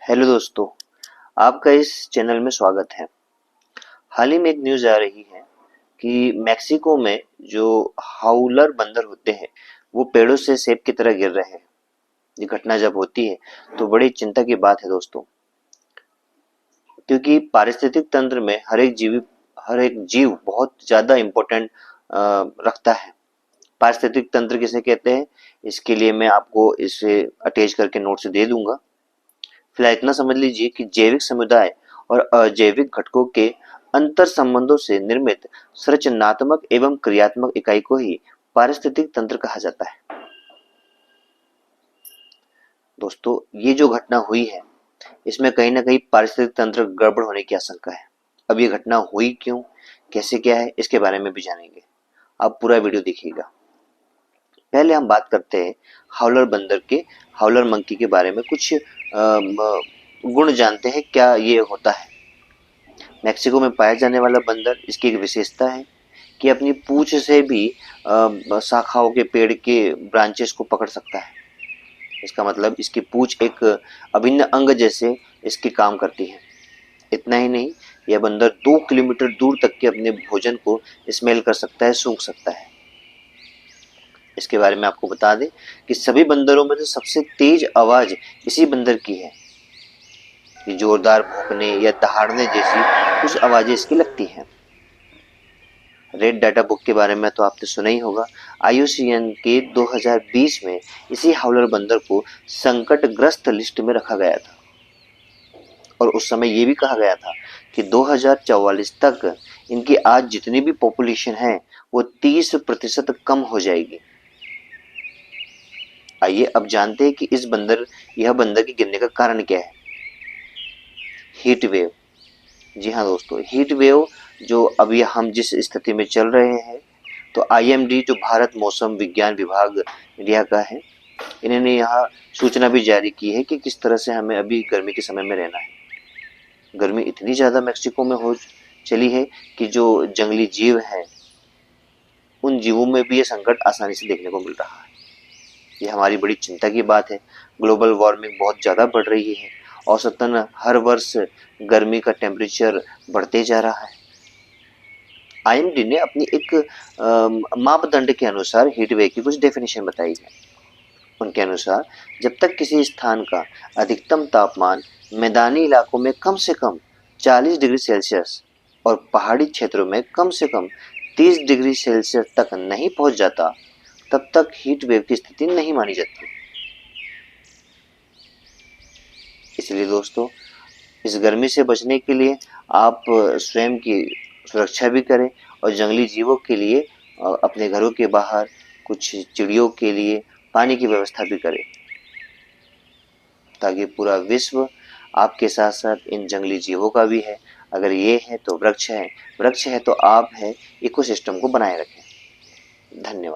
Hello दोस्तों, आपका इस चैनल में स्वागत है। हाल ही में एक न्यूज़ आ रही है कि मैक्सिको में जो हाउलर बंदर होते हैं वो पेड़ों से सेब की तरह गिर रहे हैं। ये घटना जब होती है तो बड़ी चिंता की बात है दोस्तों, क्योंकि पारिस्थितिक तंत्र में हर एक जीव बहुत ज़्यादा इम्पोर्टेंट रखता है। पारिस्थितिक तंत्र किसे कहते हैं, इसके लिए मैं आपको इसे अटैच करके नोट्स दे दूंगा। फिलहाल इतना समझ लीजिए कि जैविक समुदाय और अजैविक घटकों के अंतर संबंधों से निर्मित संरचनात्मक एवं क्रियात्मक इकाई को ही पारिस्थितिक तंत्र कहा जाता है। दोस्तों, ये जो घटना हुई है इसमें कहीं ना कहीं पारिस्थितिक तंत्र गड़बड़ होने की आशंका है। अब ये घटना हुई क्यों, कैसे, क्या है, इसके बारे में भी जानेंगे। आप पूरा वीडियो देखिएगा। पहले हम बात करते हैं हाउलर मंकी के बारे में। कुछ गुण जानते हैं क्या ये होता है। मैक्सिको में पाया जाने वाला बंदर, इसकी एक विशेषता है कि अपनी पूंछ से भी शाखाओं के पेड़ के ब्रांचेस को पकड़ सकता है। इसका मतलब इसकी पूंछ एक अभिन्न अंग जैसे इसकी काम करती है। इतना ही नहीं, यह बंदर 2 किलोमीटर दूर तक के अपने भोजन को स्मेल कर सकता है, सूंघ सकता है। इसके बारे में आपको बता दें कि सभी बंदरों में से सबसे तेज आवाज इसी बंदर की है। कि जोरदार भौंकने या दहाड़ने जैसी कुछ आवाजें इसकी लगती हैं। रेड डाटा बुक के बारे में तो आपने सुना ही होगा। IUCN के 2020 में इसी हाउलर बंदर को संकटग्रस्त लिस्ट में रखा गया था और उस समय ये भी कहा गया था कि 2044 तक इनकी आज जितनी भी पॉपुलेशन है वो 30% कम हो जाएगी। आइए अब जानते हैं कि यह बंदर के गिरने का कारण क्या है। Heat wave. जी हाँ दोस्तों, हीट वेव जो अभी हम जिस स्थिति में चल रहे हैं, तो IMD जो भारत मौसम विज्ञान विभाग इंडिया का है, इन्होंने यहाँ सूचना भी जारी की है कि किस तरह से हमें अभी गर्मी के समय में रहना है। गर्मी इतनी ज़्यादा मैक्सिको में हो चली है कि जो जंगली जीव हैं उन जीवों में भी ये संकट आसानी से देखने को मिल रहा है। ये हमारी बड़ी चिंता की बात है। ग्लोबल वार्मिंग बहुत ज़्यादा बढ़ रही है। औसतन हर वर्ष गर्मी का टेम्परेचर बढ़ते जा रहा है। IMD ने अपनी एक मापदंड के अनुसार हीट वेव की कुछ डेफिनेशन बताई है। उनके अनुसार जब तक किसी स्थान का अधिकतम तापमान मैदानी इलाकों में कम से कम 40 डिग्री सेल्सियस और पहाड़ी क्षेत्रों में कम से कम 30 डिग्री सेल्सियस तक नहीं पहुंच जाता, तब तक हीट वेव की स्थिति नहीं मानी जाती। इसलिए दोस्तों, इस गर्मी से बचने के लिए आप स्वयं की सुरक्षा भी करें और जंगली जीवों के लिए अपने घरों के बाहर कुछ चिड़ियों के लिए पानी की व्यवस्था भी करें, ताकि पूरा विश्व आपके साथ साथ इन जंगली जीवों का भी है। अगर ये है तो वृक्ष है, वृक्ष है तो आप है, इकोसिस्टम को बनाए रखें। धन्यवाद।